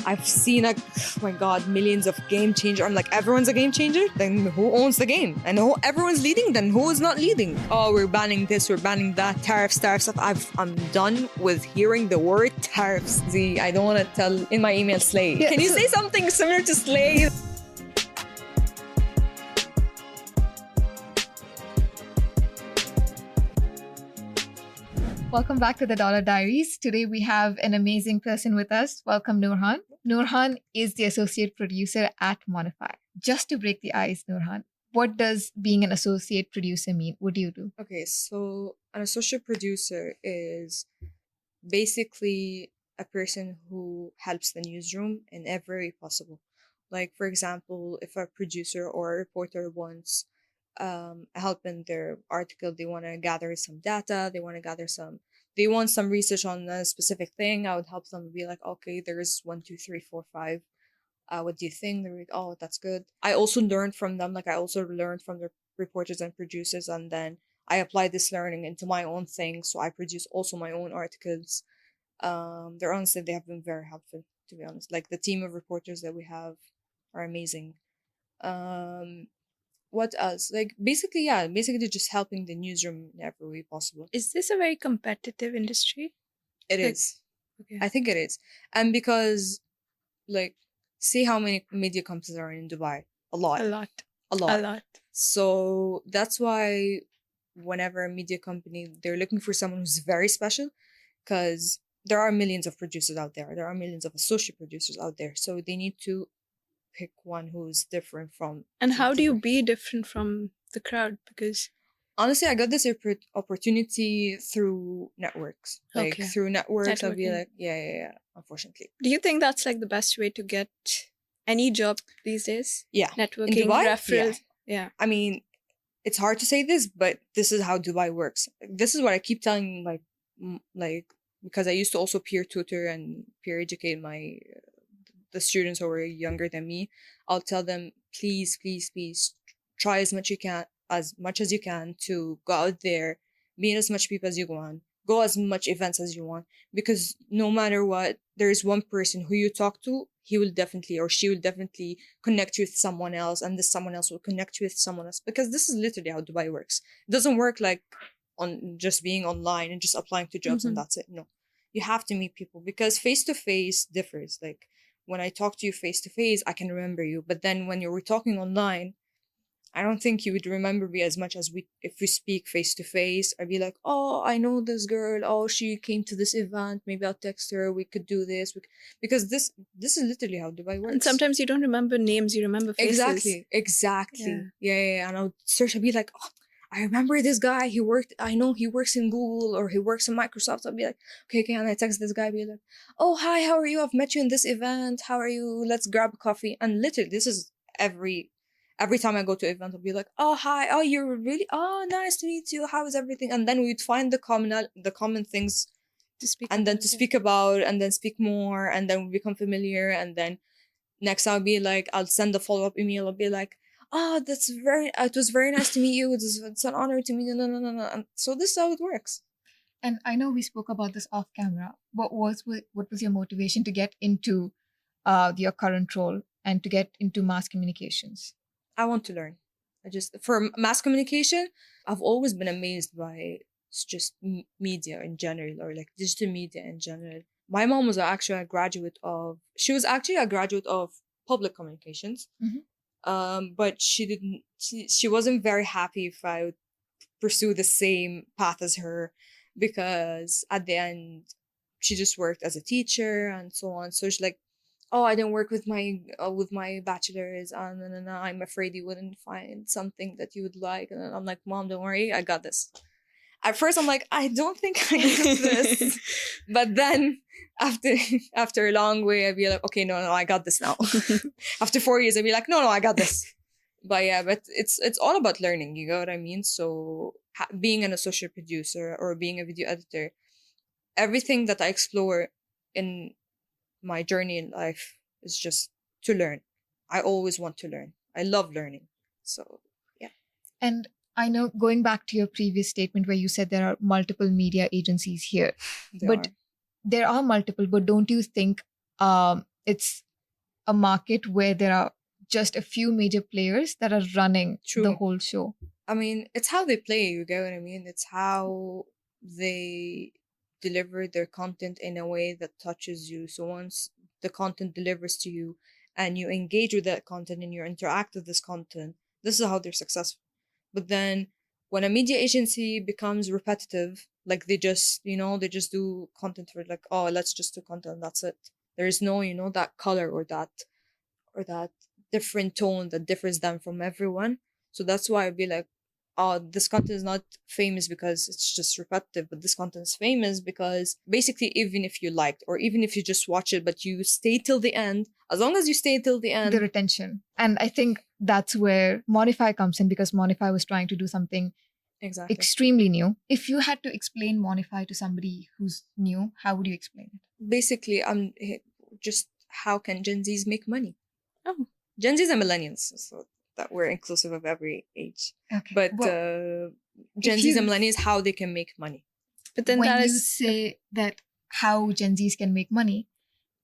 I've seen oh my God, millions of game changers. I'm like, everyone's a game changer? Then who owns the game? And everyone's leading, then who is not leading? Oh, we're banning this, we're banning that, tariffs. I'm done with hearing the word tariffs. See, I don't want to tell in my email slay. Yeah, can you say something similar to slay? Welcome back to the Dollar Diaries. Today we have an amazing person with us. Welcome, Nourhan. Nourhan is the associate producer at Monify. Just to break the ice, Nourhan, what does being an associate producer mean? What do you do? Okay, so an associate producer is basically a person who helps the newsroom in every way possible. Like, for example, if a producer or a reporter wants help in their article, they want to gather some data, they want some research on a specific thing, I would help them be like, okay, there's 1, 2, 3, 4, 5. What do you think? They're like, oh, that's good. I also learned from them. Like, I also learned from the reporters and producers, and then I apply this learning into my own thing. So I produce also my own articles. They have been very helpful, to be honest. Like, the team of reporters that we have are amazing. What else? Like, basically just helping the newsroom in every way possible. Is this a very competitive industry? It is. Okay. I think it is. And because, like, see how many media companies are in Dubai. A lot. So that's why whenever a media company, they're looking for someone who's very special, because there are millions of producers out there. There are millions of associate producers out there. So they need to pick one who's different from... And how do you be different from the crowd? Because... honestly, I got this opportunity through networks. Like, okay. Through networks, I'll be like, yeah, unfortunately. Do you think that's like the best way to get any job these days? Yeah. Networking, in Dubai, referrals? Yeah. I mean, it's hard to say this, but this is how Dubai works. This is what I keep telling, like because I used to also peer tutor and peer educate the students who were younger than me. I'll tell them, please, try as much as you can to go out there, meet as much people as you want, go as much events as you want, because no matter what, there is one person who you talk to, he will definitely or she will definitely connect you with someone else, and this someone else will connect you with someone else, because this is literally how Dubai works. It doesn't work like on just being online and just applying to jobs and that's it. No, you have to meet people, because face-to-face differs. Like, when I talk to you face-to-face, I can remember you, but then when you were talking online, I don't think you would remember me as much as if we speak face to face. I'd be like, oh, I know this girl. Oh, she came to this event. Maybe I'll text her. We could do this. Because this is literally how Dubai works. And sometimes you don't remember names, you remember faces. Exactly. Yeah. And I'll search. I'd be like, oh, I remember this guy. I know he works in Google or he works in Microsoft. I'll be like, okay. And I text this guy. I'd be like, oh, hi, how are you? I've met you in this event. How are you? Let's grab a coffee. And literally, this is every time I go to an event, I'll be like, oh, hi, oh, you're really, oh, nice to meet you. How is everything? And then we'd find the common things to speak and then to speak about, and then speak more, and then we become familiar. And then next I'll be like, I'll send a follow-up email. I'll be like, oh, it was very nice to meet you. It's an honor to meet you. No. And so this is how it works. And I know we spoke about this off camera. What was your motivation to get into your current role and to get into mass communications? I want to learn. For mass communication, I've always been amazed by just media in general, or like digital media in general. My mom was actually a graduate of public communications. Mm-hmm. But she wasn't very happy if I would pursue the same path as her, because at the end, she just worked as a teacher and so on. So she's like, oh, I didn't work with my bachelor's, and I'm afraid you wouldn't find something that you would like. And I'm like, Mom, don't worry, I got this. At first, I'm like, I don't think I got this. But then after a long way, I'd be like, okay, no, I got this now. After 4 years, I'd be like, no, I got this. But yeah, but it's all about learning. You know what I mean? So being an associate producer or being a video editor, everything that I explore in my journey in life is just to learn. I always want to learn. I love learning. So, yeah. And I know, going back to your previous statement where you said there are multiple media agencies here, there are multiple, but don't you think It's a market where there are just a few major players that are running True. the whole show. I mean, it's how they play, you get what I mean? It's how they deliver their content in a way that touches you. So once the content delivers to you and you engage with that content and you interact with this content, this is how they're successful. But then when a media agency becomes repetitive, like they just, they just do content for like, oh, let's just do content, that's it. There is no, that color or that different tone that differs them from everyone. So that's why I'd be like, oh, this content is not famous because it's just repetitive, but this content is famous because basically, even if you liked or even if you just watch it, but you stay till the end, as long as you stay till the end. The retention. And I think that's where Monify comes in, because Monify was trying to do something Exactly. extremely new. If you had to explain Monify to somebody who's new, how would you explain it? Basically, just how can Gen Zs make money? Oh. Gen Zs and millennials, so that we're inclusive of every age. Okay. But Well, Gen if Zs you- and millennials, how they can make money. But then when that you is say that how Gen Zs can make money,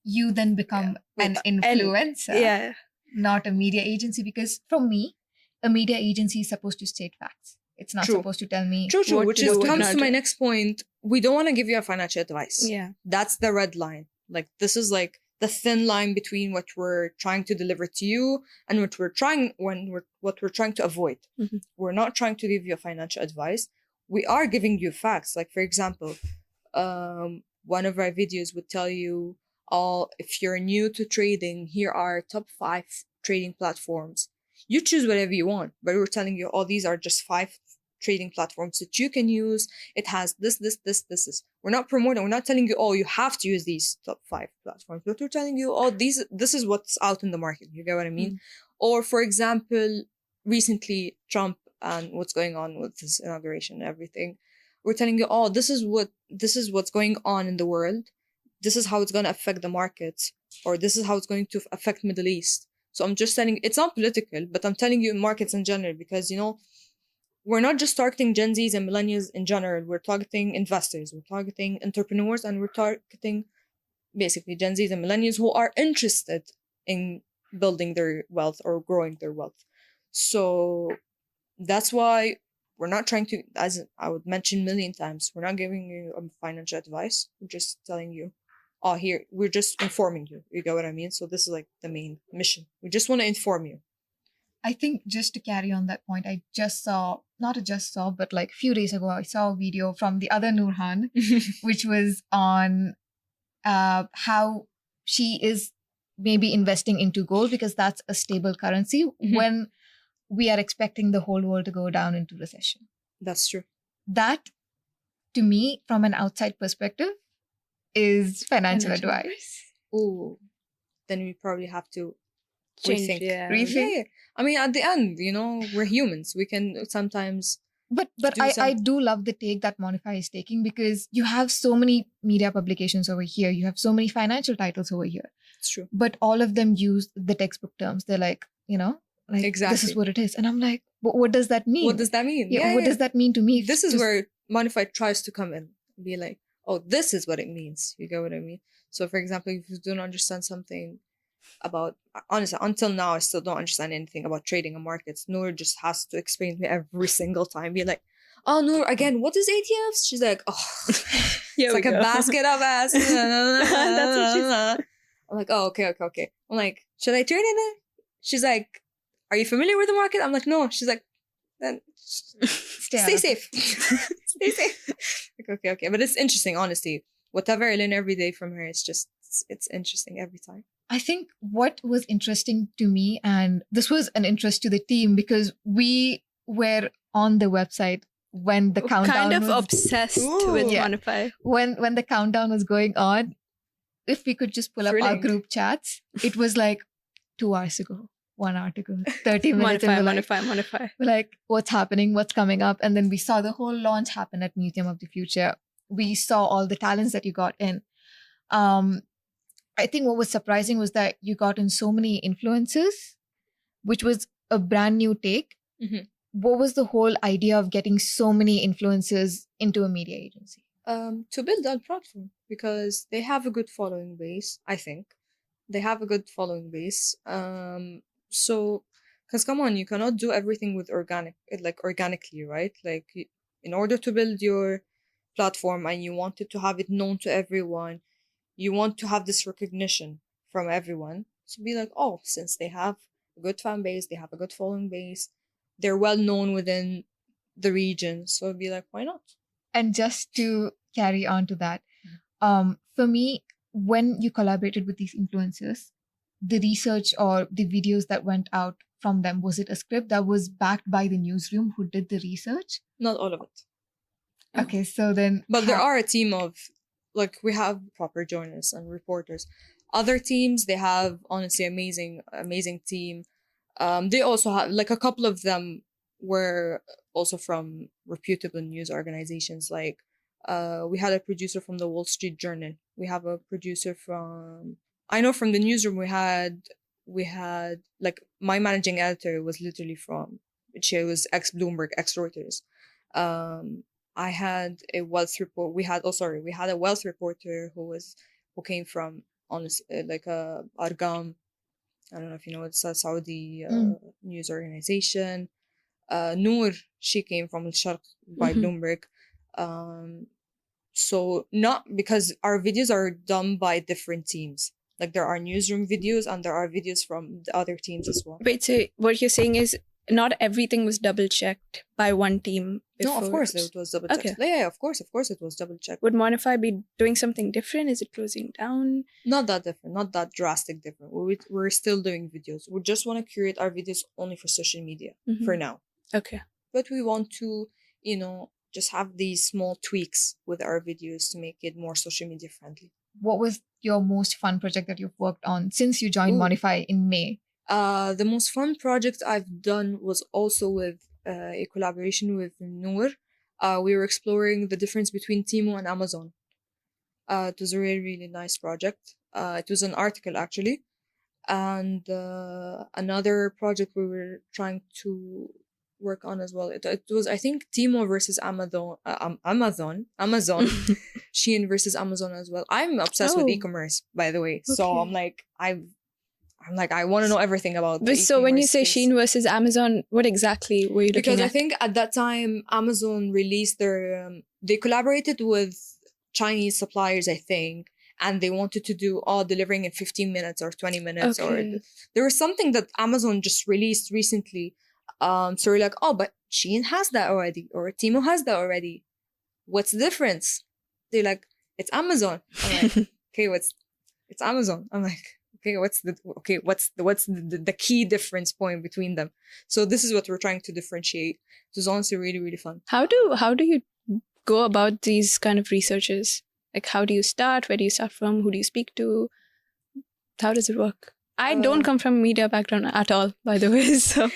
you then become an influencer, yeah. not a media agency. Because for me, a media agency is supposed to state facts. It's not True. supposed to tell me. True, What which to do, what comes not to my to. next point. We don't want to give you a financial advice. Yeah. That's the red line. Like, this is like the thin line between what we're trying to deliver to you and what we're trying to avoid. Mhm. We're not trying to give you a financial advice. We are giving you facts. Like, for example, one of our videos would tell you, if you're new to trading, here are top 5 trading platforms. You choose whatever you want, but we're telling you, these are just 5 trading platforms that you can use. It has this. We're not promoting. We're not telling you, you have to use these top 5 platforms. But we're telling you, this is what's out in the market. You get what I mean? Mm. Or, for example, recently Trump and what's going on with his inauguration and everything. We're telling you, this is what's going on in the world. This is how it's going to affect the markets, or this is how it's going to affect Middle East. So I'm just telling, it's not political, but I'm telling you markets in general, because, we're not just targeting Gen Zs and millennials in general. We're targeting investors, we're targeting entrepreneurs, and we're targeting basically Gen Zs and millennials who are interested in building their wealth or growing their wealth. So that's why we're not trying to, as I would mention a million times, we're not giving you financial advice. We're just telling you, here, we're just informing you. You get what I mean? So this is like the main mission. We just want to inform you. I think just to carry on that point, I just saw, but like a few days ago, I saw a video from the other Nourhan, which was on how she is maybe investing into gold because that's a stable currency when we are expecting the whole world to go down into recession. That's true. That, to me, from an outside perspective, is financial advice. Oh, then we probably have to Change, rethink. yeah. Rethink? Yeah. I mean, at the end, we're humans. We can sometimes. But do I do love the take that Monify is taking, because you have so many media publications over here. You have so many financial titles over here. It's true. But all of them use the textbook terms. They're like, this Exactly. is what it is. And I'm like, what does that mean? What does that mean? Yeah, what does that mean to me? This is where Monify tries to come in and be like, this is what it means. You get what I mean? So, for example, if you don't understand something about, honestly, until now, I still don't understand anything about trading and markets. Noor just has to explain to me every single time. Be like, Noor, again, what is ETFs? She's like, it's like a basket of ass. That's what she said. I'm like, okay. I'm like, should I trade in it? She's like, are you familiar with the market? I'm like, no. She's like, then stay safe. Stay safe. Like, okay. But it's interesting, honestly. Whatever I learn every day from her, it's interesting every time. I think what was interesting to me, and this was an interest to the team, because we were on the website when the countdown kind of was, obsessed with Yeah. Monify. when the countdown was going on. If we could just pull up our Thrilling. group chats, it was like 2 hours ago, 1 hour ago, 30 minutes. and Monify. we're like, what's happening? What's coming up? And then we saw the whole launch happen at Museum of the Future. We saw all the talents that you got in. I think what was surprising was that you got in so many influencers, which was a brand new take. Mhm. What was the whole idea of getting so many influencers into a media agency? To build that platform, because they have a good following base, I think. They have a good following base. So, because come on, you cannot do everything with organically, right? Like, in order to build your platform and you want it to have it known to everyone, you want to have this recognition from everyone. So be like, oh, since they have a good fan base, they have a good following base, they're well known within the region. So be like, why not? And just to carry on to that, for me, when you collaborated with these influencers, the research or the videos that went out from them, was it a script that was backed by the newsroom who did the research? Not all of it. Okay, so then. But there are a team of, like, we have proper journalists and reporters. Other teams, they have honestly amazing team. They also have, like, a couple of them were also from reputable news organizations. Like, we had a producer from the Wall Street Journal. We have a producer from, I know from the newsroom, we had like, my managing editor was literally from, she was ex-Bloomberg, ex-Reuters. I had a wealth report. We had a wealth reporter who came from, Argam. I don't know if you know, it's a Saudi news organization. Noor, she came from Al Sharq by Bloomberg. So not, because our videos are done by different teams. Like, there are newsroom videos and there are videos from the other teams as well. Wait, so what you're saying is not everything was double checked by one team before? No, of course it was double checked. Okay. Yeah, of course it was double checked. Would Monify be doing something different? Is it closing down? Not that different, not that drastic different. We're still doing videos. We just want to curate our videos only for social media for now. Okay. But we want to, just have these small tweaks with our videos to make it more social media friendly. What was your most fun project that you've worked on since you joined Monify in May? The most fun project I've done was also with a collaboration with Noor. We were exploring the difference between Temu and Amazon. It was a really, really nice project. It was an article, actually. And another project we were trying to work on as well. It was, I think, Temu versus Amazon. Amazon. Shein versus Amazon as well. I'm obsessed with e-commerce, by the way. So I'm like, I want to know everything about But so when you say Shein versus Amazon, what exactly were you looking at? Because I think at that time, Amazon released their, they collaborated with Chinese suppliers, I think, and they wanted to do delivering in 15 minutes or 20 minutes. Or there was something that Amazon just released recently. So we're like, but Shein has that already, or Temu has that already. What's the difference? They're like, it's Amazon. I'm like, okay, it's Amazon. I'm like, okay, what's the key difference point between them? So this is what we're trying to differentiate. It was honestly really, really fun. How do you go about these kind of researches? Like, how do you start? Where do you start from? Who do you speak to? How does it work? I don't come from a media background at all, by the way. So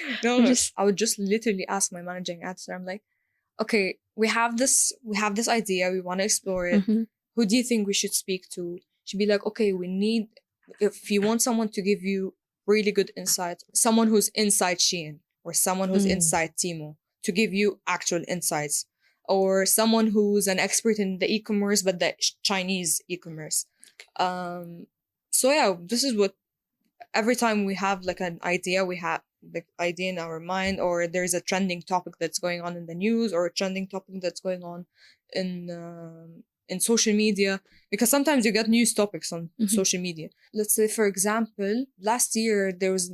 I would just literally ask my managing editor. I'm like, okay, we have this idea. We want to explore it. Who do you think we should speak to? She'd be like, okay, if you want someone to give you really good insights, someone who's inside Shein or someone who's inside Temu to give you actual insights, or someone who's an expert in the e-commerce, but the Chinese e-commerce. So yeah, this is what, every time we have like an idea, we have the idea in our mind, or there's a trending topic that's going on in the news, or a trending topic that's going on in social media, because sometimes you get news topics on social media. Let's say, for example, last year there's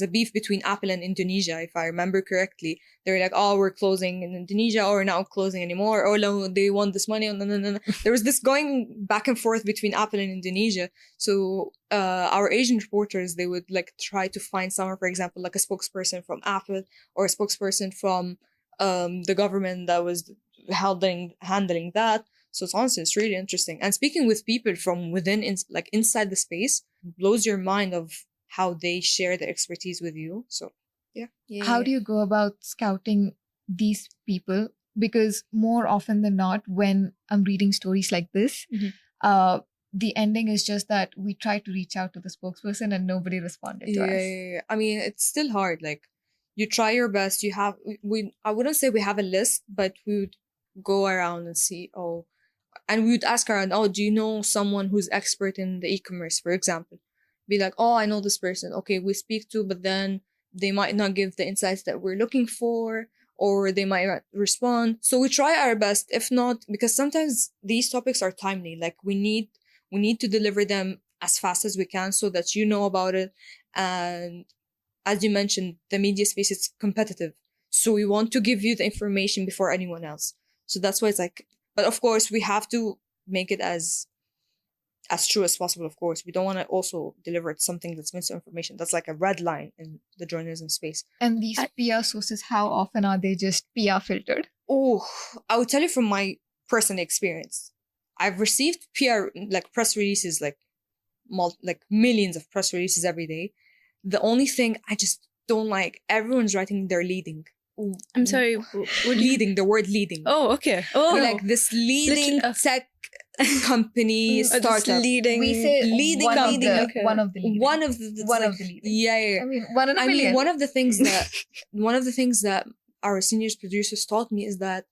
a beef between Apple and Indonesia, if I remember correctly. They were like, we're closing in Indonesia, or we're not closing anymore, or no, they want this money. No. There was this going back and forth between Apple and Indonesia. So our Asian reporters, they would like try to find someone, for example, like a spokesperson from Apple, or a spokesperson from the government that was handling that. So it's really interesting. And speaking with people from within, inside the space, blows your mind of how they share the expertise with you. So, yeah. How do you go about scouting these people? Because more often than not, when I'm reading stories like this, the ending is just that we tried to reach out to the spokesperson and nobody responded to us. Yeah. I mean, it's still hard. Like, you try your best. You have, I wouldn't say we have a list, but we would go around and see, and we would ask around, do you know someone who's expert in the e-commerce, for example? be like, oh, I know this person. Okay, we speak to, but then they might not give the insights that we're looking for, or they might not respond. So we try our best. If not, because sometimes these topics are timely. Like we need to deliver them as fast as we can so that you know about it. And as you mentioned, the media space is competitive. So we want to give you the information before anyone else. So that's why it's like, but of course we have to make it as true as possible, of course. We don't want to also deliver something that's misinformation. That's like a red line in the journalism space. And these PR sources, how often are they just PR filtered? Oh, I would tell you from my personal experience. I've received PR, like press releases, like millions of press releases every day. The only thing I just don't like, everyone's writing their leading. I'm sorry. Leading, the word leading. Oh, okay. Oh, like this leading tech company startup. Leading. We say leading one company. of the One of the leading. Yeah. I mean, one in a million. One of the things that our seniors producers taught me is that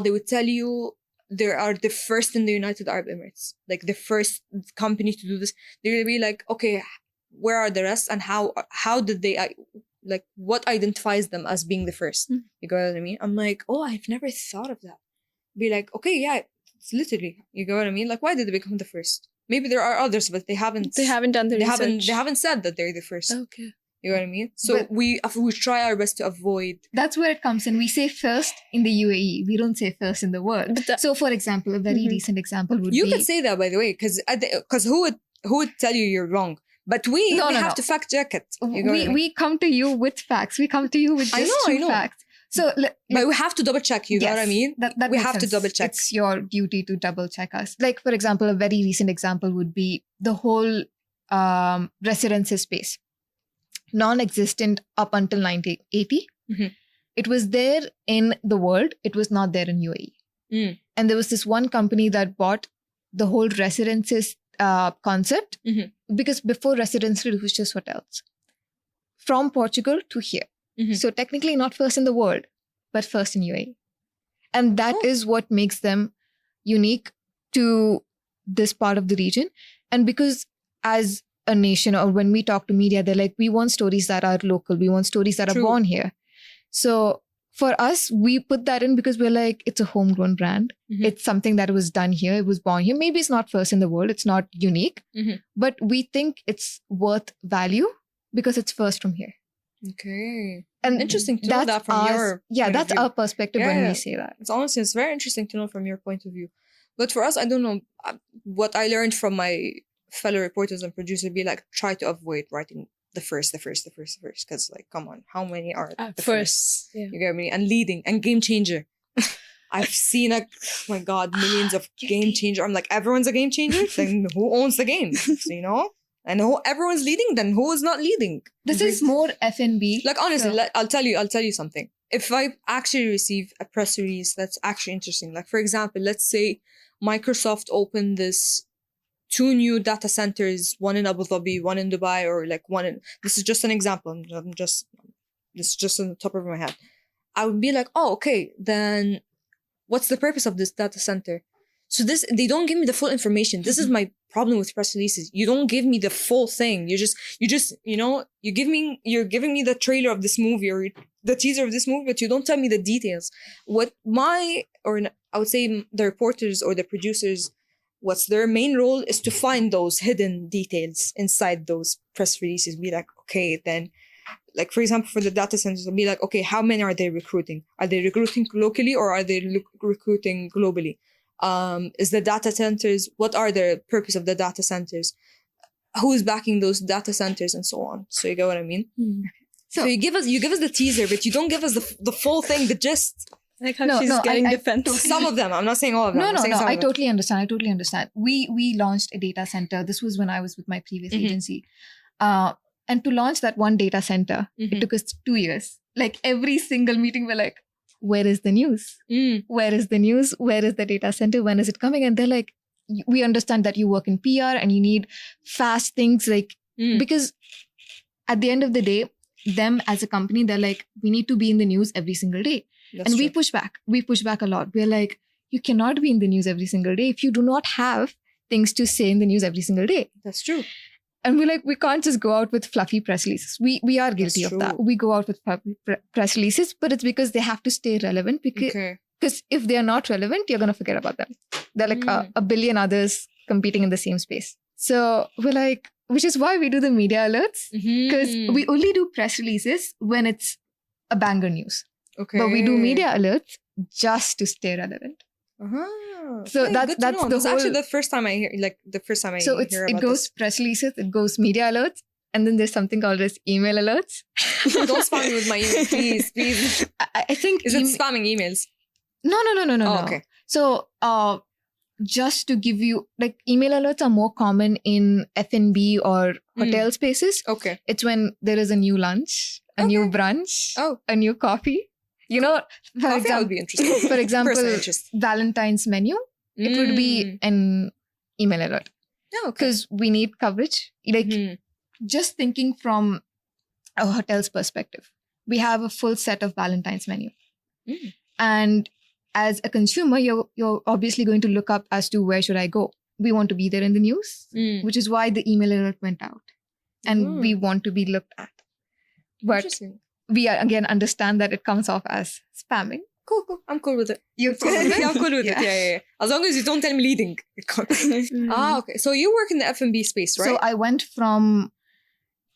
they would tell you they are the first in the United Arab Emirates, like the first company to do this. They would be like, okay, where are the rest, and how did they like what identifies them as being the first? You got what I mean? I'm like, oh, I've never thought of that. Be like, okay, yeah, it's literally, you got what I mean? Like, why did they become the first? Maybe there are others, but they haven't done the research. They haven't said that they're the first. Okay. You know what I mean? So but we try our best to avoid. That's where it comes in. We say first in the UAE. We don't say first in the world. So, for example, a very recent example would be... You could say that, by the way, because who would tell you you're wrong? But we have to fact check it. We come to you with facts. We come to you with just true facts. So, but we have to double check. You know what I mean? That we have to double check. It's your duty to double check us. Like, for example, a very recent example would be the whole residency space. Non-existent up until 1980. It was there in the world. It was not there in UAE. And there was this one company that bought the whole residences concept, because before residency it was just hotels, from Portugal to here. So technically not first in the world, but first in UAE. And that is what makes them unique to this part of the region. And because as a nation, or when we talk to media, they're like, we want stories that are local. We want stories that are born here. So for us, we put that in because we're like, it's a homegrown brand. It's something that was done here. It was born here. Maybe it's not first in the world. It's not unique. But we think it's worth value because it's first from here. Okay. And interesting to know that from your that's our perspective when we say that. It's very interesting to know from your point of view. But for us, I don't know, what I learned from my fellow reporters and producers be like, try to avoid writing the first, because like, come on, how many are the first? Yeah. You get me? And leading and game changer. I've seen oh my God, millions of game changer. I'm like, everyone's a game changer. Then who owns the game? You know? And everyone's leading, then who is not leading? This is more F&B. Like, honestly, I'll tell you something. If I actually receive a press release that's actually interesting, like for example, let's say Microsoft opened this 2 new data centers, one in Abu Dhabi, one in Dubai, or like this is just an example. This is just on the top of my head. I would be like, oh, okay, then what's the purpose of this data center? So they don't give me the full information. This is my problem with press releases. You don't give me the full thing. You're giving me the trailer of this movie or the teaser of this movie, but you don't tell me the details. I would say the reporters or the producers, what's their main role is to find those hidden details inside those press releases. Be like, okay, then, like for example, for the data centers, I'll be like, okay, how many are they recruiting? Are they recruiting locally or are they recruiting globally? Is the data centers, what are the purpose of the data centers? Who's backing those data centers and so on? So you get what I mean? So you give us the teaser, but you don't give us the full thing, the gist. Like how she's getting defensive. Some of them. I'm not saying all of them. No. I totally understand. We launched a data center. This was when I was with my previous agency. And to launch that one data center, it took us 2 years. Like every single meeting, we're like, where is the news? Where is the news? Where is the data center? When is it coming? And they're like, we understand that you work in PR and you need fast things. Like, because at the end of the day, them as a company, they're like, we need to be in the news every single day. That's true. We push back. We push back a lot. We're like, you cannot be in the news every single day if you do not have things to say in the news every single day. That's true. And we're like, we can't just go out with fluffy press releases. We are guilty That's of that. true. We go out with fluffy press releases, but it's because they have to stay relevant. Because Okay. if they are not relevant, you're going to forget about them. They're like a billion others competing in the same space. So we're like, which is why we do the media alerts. Because we only do press releases when it's a banger news. Okay. But we do media alerts just to stay relevant. So Okay, that's good to know. the That's whole. actually the first time I hear, So it goes press releases, it goes media alerts, and then there's something called as email alerts. Don't spam me with my email, please. I think Is it spamming emails? No. Oh, okay. So just to give you, like, email alerts are more common in F&B or hotel spaces. Okay. It's when there is a new lunch, a new brunch, a new coffee. You know, Coffee would be interesting. for example, Personal interest. Valentine's menu, it would be an email alert. Oh, okay. Because we need coverage. Like, just thinking from a hotel's perspective, we have a full set of Valentine's menu. And as a consumer, you're obviously going to look up as to where should I go. We want to be there in the news, which is why the email alert went out. And we want to be looked at. But we again understand that it comes off as spamming. Cool. I'm cool with it. You're cool with it? Yeah, I'm cool with it. Yeah. As long as you don't tell me leading. Okay. So you work in the F&B space, right? So I went from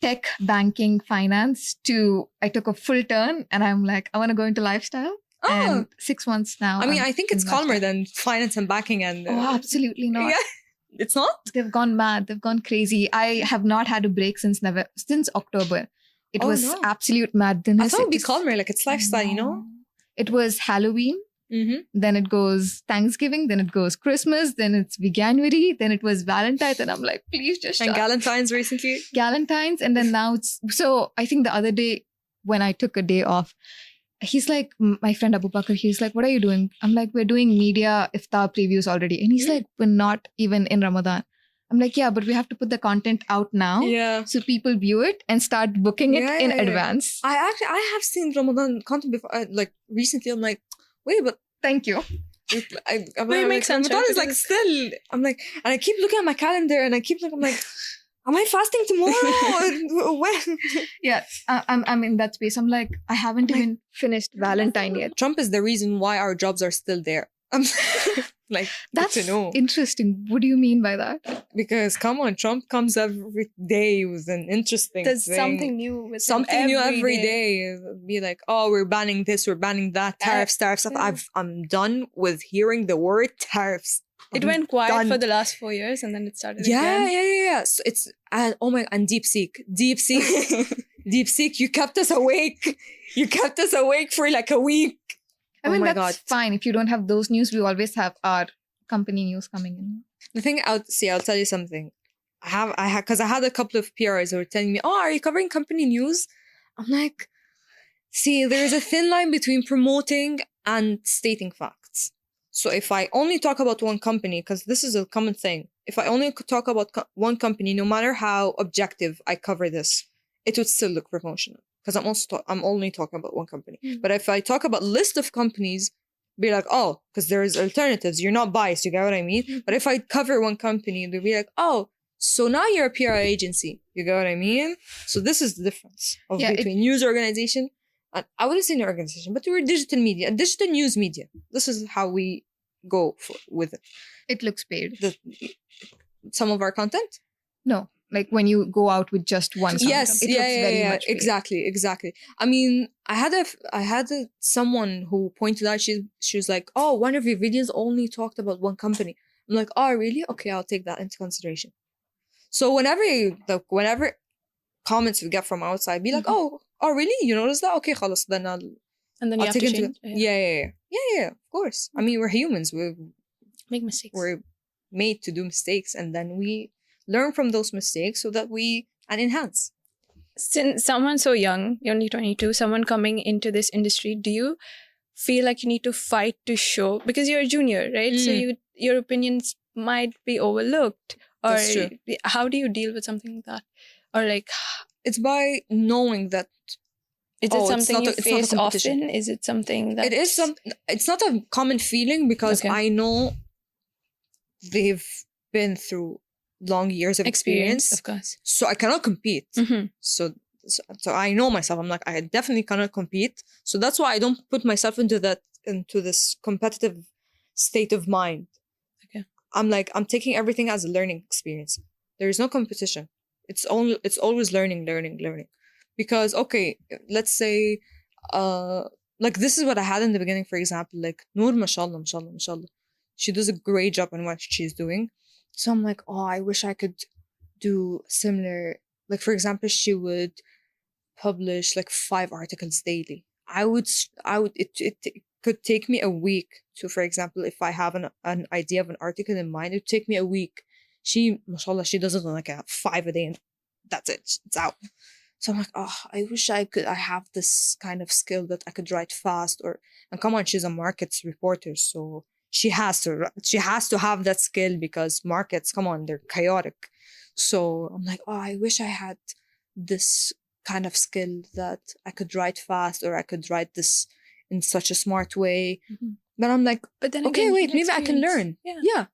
tech, banking, finance to I took a full turn and I'm like, I want to go into lifestyle. And 6 months now. I mean, I think it's calmer than finance and banking and... Oh, absolutely not. Yeah. It's not? They've gone mad. They've gone crazy. I have not had a break since October. It was absolute madness. I thought it would be calmer. Like, it's lifestyle, you know? It was Halloween. Then it goes Thanksgiving. Then it goes Christmas. Then it's Veganuary. Then it was Valentine's. And I'm like, please just shut. And Galentine's recently? Galentine's. And then now it's... So I think the other day when I took a day off, he's like, my friend Abubakr, he's like, what are you doing? I'm like, we're doing media iftar previews already. And he's like, we're not even in Ramadan. I'm like, yeah, but we have to put the content out now. Yeah. So people view it and start booking it in advance. I have seen Ramadan content before. Like, recently, I'm like, wait, but... Thank you. It makes sense. Ramadan is like still... I'm like... And I keep looking at my calendar and I keep looking, I'm like... Am I fasting tomorrow? Or when? Yeah, I'm in that space. I'm like, I haven't even finished Valentine yet. Trump is the reason why our jobs are still there. Like, that's good to know. Interesting. What do you mean by that? Because come on, Trump comes every day with an interesting There's thing. something new with something new every day. Be like, oh, we're banning this, we're banning that, tariffs. I'm done with hearing the word tariffs. It went quiet for the last 4 years and then it started again. Yeah. So it's, oh my, and DeepSeek. DeepSeek, you kept us awake. You kept us awake for like a week. I mean, that's fine. If you don't have those news, we always have our company news coming in. The thing, I'll tell you something. Because I had a couple of PRs who were telling me, oh, are you covering company news? I'm like, see, there's a thin line between promoting and stating facts. So if I only talk about one company, because this is a common thing, if I only talk about one company, no matter how objective I cover this, it would still look promotional. Because I'm only talking about one company. But if I talk about list of companies, be like, oh, because there's alternatives. You're not biased. You get what I mean? But if I cover one company, they'll be like, oh, so now you're a PR agency. You get what I mean? So this is the difference between news organization. And I wouldn't say an organization, but we're digital media, digital news media. This is how we go with it. It looks paid. Some of our content? No. Like when you go out with just one content. Yes, it looks very much paid. Exactly. I mean, I had someone who pointed out, she was like, oh, one of your videos only talked about one company. I'm like, oh, really? Okay, I'll take that into consideration. So whenever comments we get from outside, be like, oh, really? You noticed that? Okay, khalas, then I'll you have to change. Yeah, of course. I mean, we're humans. We make mistakes. We're made to do mistakes, and then we learn from those mistakes so that we enhance. Since someone so young, you're only 22, someone coming into this industry, do you feel like you need to fight to show, because you're a junior, right? So your opinions might be overlooked. Or That's true. How do you deal with something like that? Or like, it's by knowing that. Is it something you face often? Is it something that... It's not a common feeling because I know they've been through long years of experience. Of course. So I cannot compete. Mm-hmm. So I know myself. I'm like, I definitely cannot compete. So that's why I don't put myself into this competitive state of mind. Okay. I'm like, I'm taking everything as a learning experience. There is no competition. It's always learning. Because, okay, let's say, like this is what I had in the beginning, for example, like Noor, mashallah. She does a great job in what she's doing. So I'm like, oh, I wish I could do similar. Like, for example, she would publish like 5 articles daily. It could take me a week to, for example, if I have an idea of an article in mind, it would take me a week. She, mashallah, she does it in like 5 a day and that's it. It's out. So I'm like, oh, I wish I have this kind of skill that I could write fast and come on, she's a markets reporter. So she has to have that skill because markets, come on, they're chaotic. So I'm like, oh, I wish I had this kind of skill that I could write fast or I could write this in such a smart way. Mm-hmm. But I'm like, but then okay, again, wait, maybe I can learn. Yeah.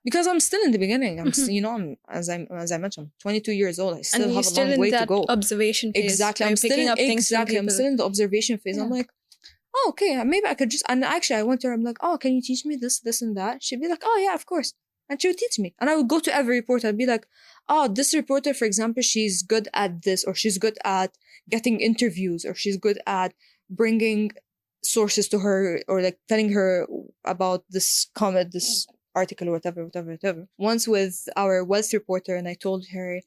Because I'm still in the beginning. I'm, Mm-hmm. I'm as I mentioned, I'm 22 years old. I still and have you're a long way to go. Observation phase. Exactly. I'm still I'm still in the observation phase. Yeah. I'm like, oh, okay, maybe I could just. And actually, I went to her. I'm like, oh, can you teach me this, and that? She'd be like, oh yeah, of course. And she would teach me. And I would go to every reporter. I'd be like, oh, this reporter, for example, she's good at this, or she's good at getting interviews, or she's good at bringing sources to her, or like telling her about this comment, this article, or whatever. Once with our wealth reporter, and I told her,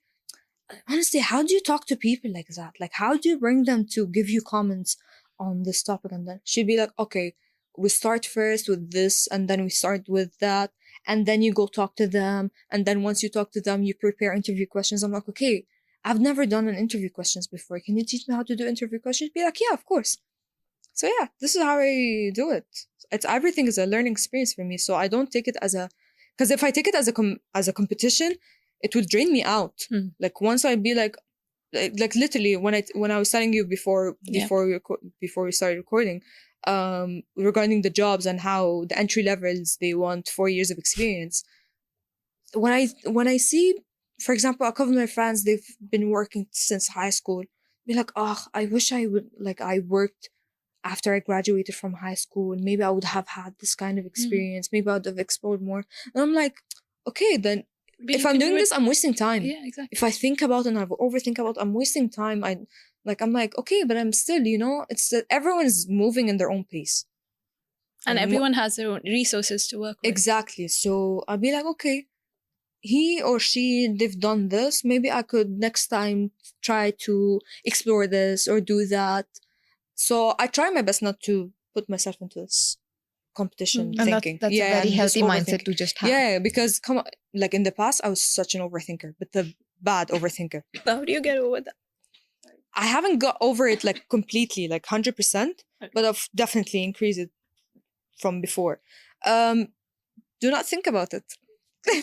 honestly, how do you talk to people like that? Like, how do you bring them to give you comments on this topic? And then she'd be like, okay, we start first with this, and then we start with that, and then you go talk to them, and then once you talk to them, you prepare interview questions. I'm like, okay, I've never done an interview questions before. Can you teach me how to do interview questions? Be like, yeah, of course. So yeah, this is how I do it. Everything is a learning experience for me. So I don't take it because if I take it as a competition, it will drain me out. Like once I'd be like literally when I was telling you before we started recording, regarding the jobs and how the entry levels, they want 4 years of experience. When I see, for example, a couple of my friends, they've been working since high school, be like, oh, I wish I would, like, I worked after I graduated from high school, and maybe I would have had this kind of experience. Maybe I would have explored more. And I'm like, okay, then if I'm doing this, I'm wasting time. Yeah, exactly. If I think about it and I overthink about it, I'm wasting time. I'm like, okay, but I'm still, it's that everyone's moving in their own pace. And everyone has their own resources to work with. Exactly. So I'll be like, okay, he or she, they've done this. Maybe I could next time try to explore this or do that. So I try my best not to put myself into this competition thinking. That's a very healthy mindset to just have. Yeah, because like in the past, I was such an overthinker, but the bad overthinker. How do you get over that? I haven't got over it like completely, like 100%, but I've definitely increased it from before. Do not think about it.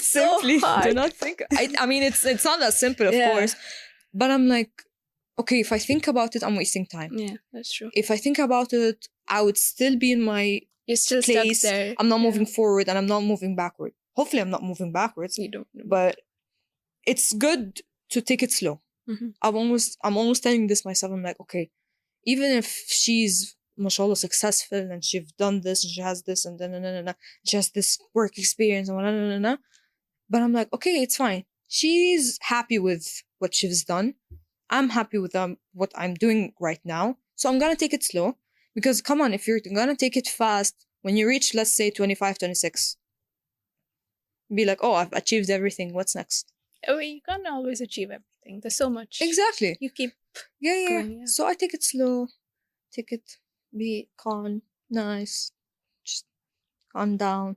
Simply do not think. I mean, it's not that simple, of course, but I'm like, okay, if I think about it, I'm wasting time. Yeah, that's true. If I think about it, I would still be in my You're still place. stuck there. I'm not moving forward, and I'm not moving backward. Hopefully, I'm not moving backwards. You don't. But it's good to take it slow. Mm-hmm. I'm almost telling this myself. I'm like, okay, even if she's mashallah successful and she's done this and she has this and then she has this work experience and but I'm like, okay, it's fine. She's happy with what she's done. I'm happy with what I'm doing right now. So I'm gonna take it slow, because come on, if you're gonna take it fast, when you reach, let's say 25, 26, be like, oh, I've achieved everything. What's next? Oh, you can't always achieve everything. There's so much. Exactly. You keep going, yeah. So I take it slow. Take it, be calm, nice. Just calm down.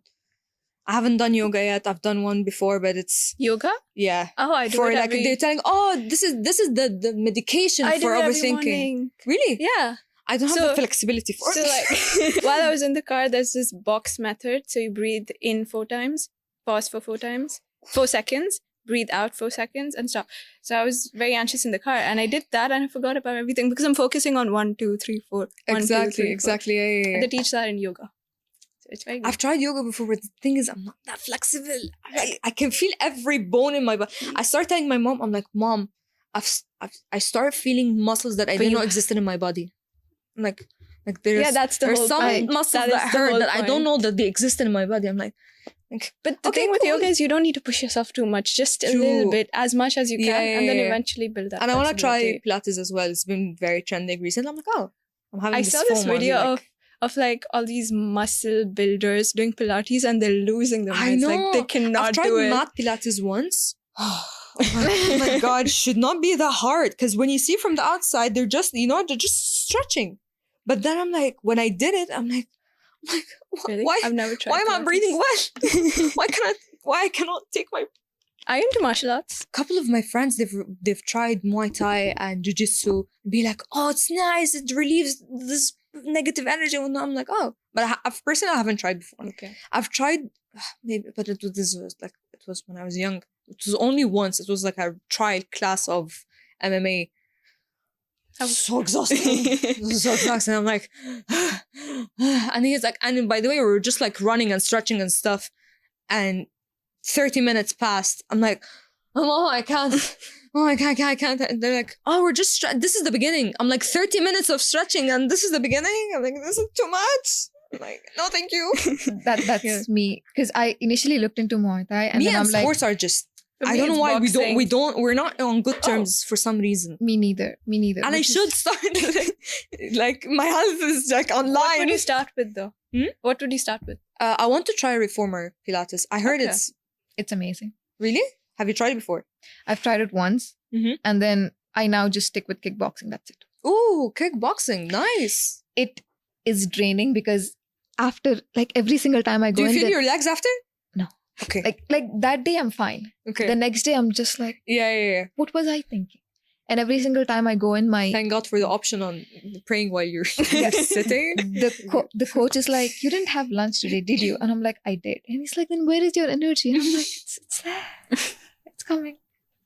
I haven't done yoga yet. I've done one before, but it's yoga. Yeah. Oh, I do for it like they're telling, oh, this is the medication for overthinking. Really? Yeah. I don't have the flexibility for it. So like while I was in the car, there's this box method. So you breathe in 4 times, pause for 4 times, 4 seconds, breathe out 4 seconds, and stop. So I was very anxious in the car, and I did that, and I forgot about everything because I'm focusing on 1, 2, 3, 4. Exactly. Yeah. And they teach that in yoga. It's very good. I've tried yoga before, but the thing is, I'm not that flexible. I can feel every bone in my body. I started telling my mom, I'm like, Mom, I started feeling muscles that I didn't know existed in my body. I'm like there's that's the there's whole some point. muscles That that is the hurt whole that I don't point. know that they existed in my body. I'm like But the okay, thing with cool. yoga is you don't need to push yourself too much, just a True. little bit, as much as you can, Yeah, and then yeah, yeah. eventually build that. And I want to try flexibility. Pilates as well. It's been very trending recently. I'm like, oh, I'm having I this saw this FOMO. video Like, of like all these muscle builders doing Pilates and they're losing their I minds. know. Like they cannot I've tried do it. mat Pilates once. Oh my God, should not be that hard. Because when you see from the outside, they're just stretching. But then I'm like, when I did it, I'm like, Really? why? I've never tried. Why am I Pilates. breathing well? Why I cannot take my... Are you into martial arts? A couple of my friends, they've tried Muay Thai and Jiu Jitsu. Be like, oh, it's nice. It relieves this negative energy. And I'm like, oh. But personally, I haven't tried before. Okay. I've tried, maybe, but it was when I was young. It was only once. It was like a trial class of MMA. So exhausting. It was so exhausting. I'm like, and he's like, and by the way, we were just like running and stretching and stuff. And 30 minutes passed. I'm like, oh, I can't. Oh, I can't. And they're like, oh, we're just, this is the beginning. I'm like, 30 minutes of stretching and this is the beginning? I'm like, this is too much. I'm like, no, thank you. That's me. Because I initially looked into Muay Thai and Me then and I'm like, sports are just, For I me, don't know it's why boxing. we're not on good terms for some reason. me neither. And I Which is- should start, like, my health is like online. What would you start with though? What would you start with? I want to try reformer Pilates. I heard Okay. It's amazing. really? Have you tried it before? I've tried it once Mhm. and then I now just stick with kickboxing. That's it. Ooh, kickboxing. Nice. It is draining because after like every single time I Do go you in feel there, your legs after? No. Okay. like that day I'm fine. Okay. The next day I'm just like, yeah. what was I thinking? And every single time I go in, my Thank God for the option on praying while you're sitting. the coach is like, you didn't have lunch today, did you? And I'm like, I did. And he's like, then where is your energy? And I'm like, it's there. It's coming.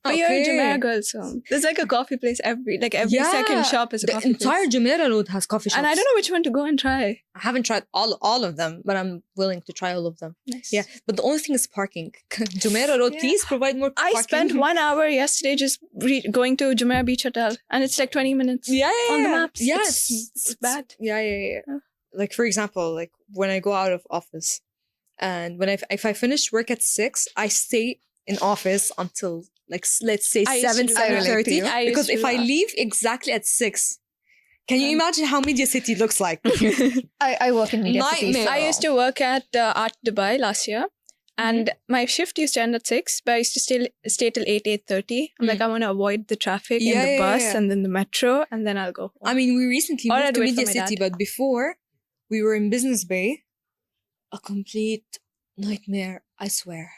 But you're a Okay. Jumeirah girl, so there's like a coffee place every Yeah. second shop is a The coffee entire place. Jumeirah Road has coffee shops. And I don't know which one to go and try. I haven't tried all of them, but I'm willing to try all of them. Nice. Yeah, but the only thing is parking. Jumeirah Road, Yeah. please provide more I parking. spent 1 hour yesterday just going to Jumeirah Beach Hotel, and it's like 20 minutes. Yeah. on the maps. Yeah, It's bad. Yeah. Yeah. Like, for example, like when I go out of office and if I finish work at 6, I stay in office until like let's say I used to 7, do that. 7:30. I used Because to if do I that. leave exactly at 6, can you imagine how Media City looks like? I work in media city. Nightmare. I used to work at Art Dubai last year, and my shift used to end at 6, but I used to stay till 8:30. I'm like, I want to avoid the traffic in the bus and then the metro, and then I'll go home. I mean, we recently Or moved I'd to wait for Media my City, dad. but before we were in Business Bay. A complete nightmare, I swear,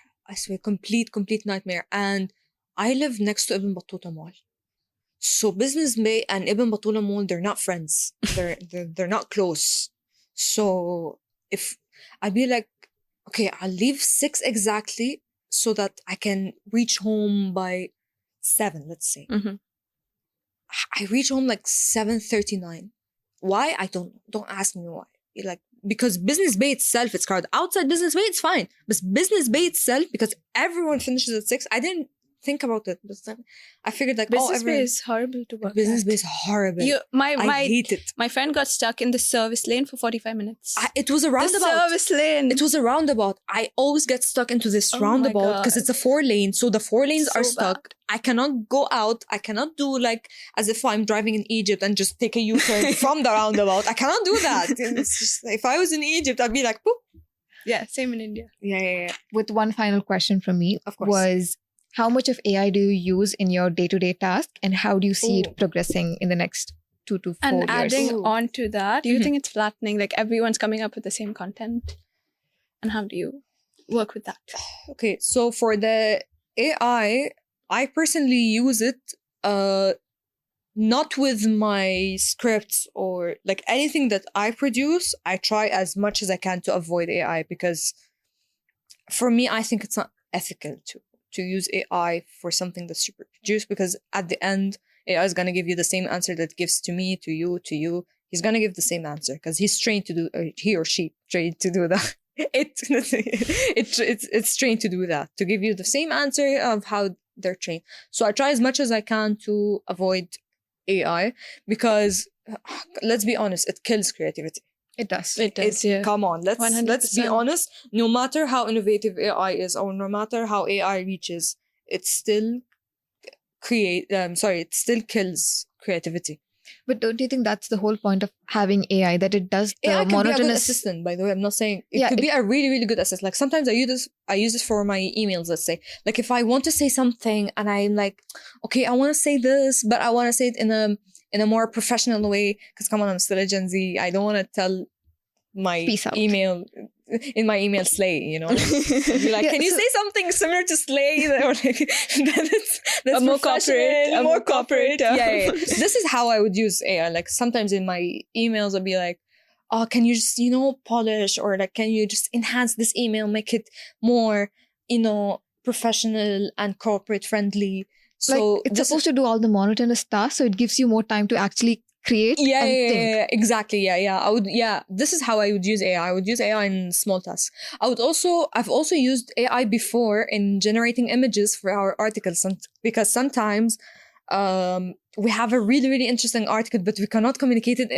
complete nightmare. And I live next to Ibn Battuta Mall. So Business Bay and Ibn Battuta Mall, they're not friends. They're not close. So if I'd be like, okay, I'll leave 6 exactly so that I can reach home by 7, let's say. Mhm. I reach home like 7:39. Why? I don't ask me why. Like, because Business Bay itself, it's crowded. Outside Business Bay, it's fine. But Business Bay itself, because everyone finishes at 6, I didn't think about it. But then I figured like, Business Bay is horrible to work Business at. Bay is horrible. I hate it. My friend got stuck in the service lane for 45 minutes. It was a the roundabout. service lane. It was a roundabout. I always get stuck into this Oh my roundabout because God. it's a 4 lane. So the 4 lanes So are stuck. I cannot go out. I cannot do like as if I'm driving in Egypt and just take a U-turn from the roundabout. I cannot do that. It's just, if I was in Egypt, I'd be like, boop. Yeah, same in India. Yeah. With one final question from me, Of course. was how much of AI do you use in your day-to-day task, and how do you see it progressing in the next 2 to 4 And years? adding Ooh. on to that, do you Mhm. think it's flattening? Like everyone's coming up with the same content? And how do you work with that? Okay, so for the AI, I personally use it not with my scripts or like anything that I produce. I try as much as I can to avoid AI because for me, I think it's not ethical to use AI for something that's super produced because at the end, AI is going to give you the same answer that it gives to me, to you. he's gonna give the same answer because he's trained to do, he or she trained to do that. It's trained to do that, to give you the same answer of how they're trained. So I try as much as I can to avoid AI because let's be honest, it kills creativity. It does. It does, yeah. Come on, let's be 100%. honest. No matter how innovative AI is, or no matter how AI reaches, it still it still kills creativity. But don't you think that's the whole point of having AI, that it does the AI can be a good monotonous assistant, by the way. I'm not saying it Yeah, could be a really, really good assistant. Like sometimes I use this for my emails, let's say. Like if I want to say something and I'm like, okay, I want to say this, but I want to say it in a more professional way. Because come on, I'm still a Gen Z. I don't want to tell my Peace out. email in my email slay, you know. Be like, Yeah, can you so- say something similar to slay? Or like, that's more professional, corporate, more corporate. yeah. Yeah. This is how I would use AI. Like sometimes in my emails, I'll be like, oh, can you just, polish, or like, can you just enhance this email, make it more, professional and corporate friendly. So like it's supposed to do all the monotonous tasks, so it gives you more time to actually create and think. Yeah, exactly. Yeah. This is how I would use AI. I would use AI in small tasks. I've also used AI before in generating images for our articles, because sometimes we have a really, really interesting article, but we cannot communicate it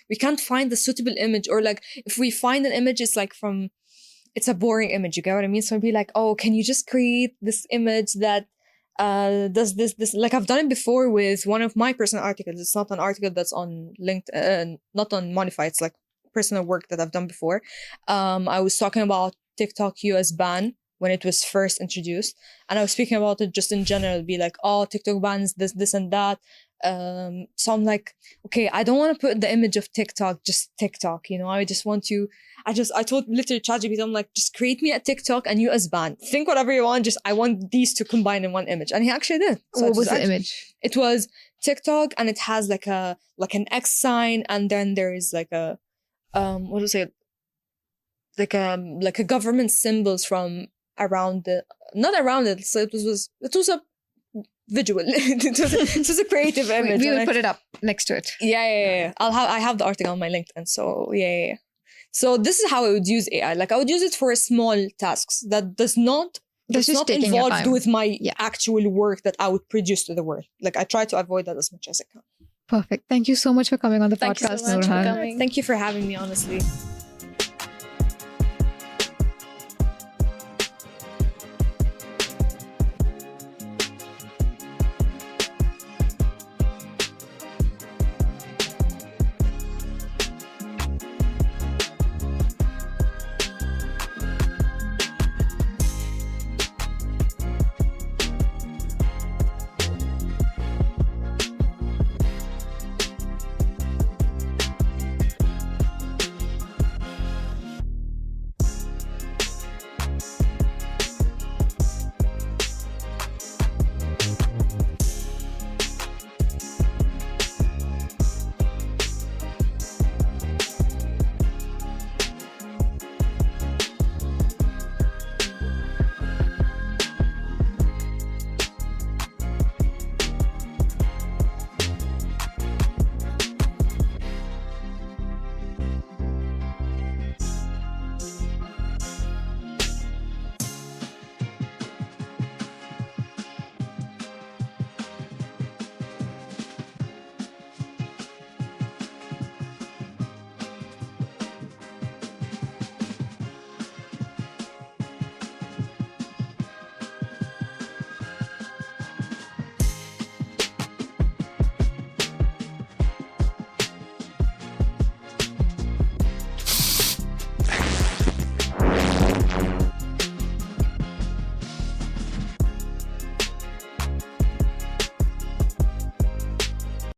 we can't find the suitable image, or like if we find an image, it's a boring image. You get what I mean? So I'd be like, oh, can you just create this image that does this, like I've done it before with one of my personal articles. It's not an article that's on LinkedIn, not on Monify. It's like personal work that I've done before. I was talking about TikTok US ban when it was first introduced, and I was speaking about it just in general, be like, oh, TikTok bans this and that. So I'm like, okay, I don't want to put the image of TikTok, just TikTok, I just want to, I told literally ChatGPT, I'm like, just create me a TikTok and US ban. Think whatever you want, I want these to combine in one image. And he actually did. So What was the image? It was TikTok, and it has like an X sign, and then there is like a, what was it? Like a government symbols from around not around it. So it was a visual. it was a creative image. We will put it up next to it. Yeah. I have the article on my LinkedIn. So yeah. So this is how I would use AI. Like I would use it for small tasks that that's not taking your involved time. with my actual work that I would produce to the world. Like I try to avoid that as much as I can. Perfect. Thank you so much for coming on the Thank you podcast, so much for Nourhan. coming. Thank you for having me, honestly.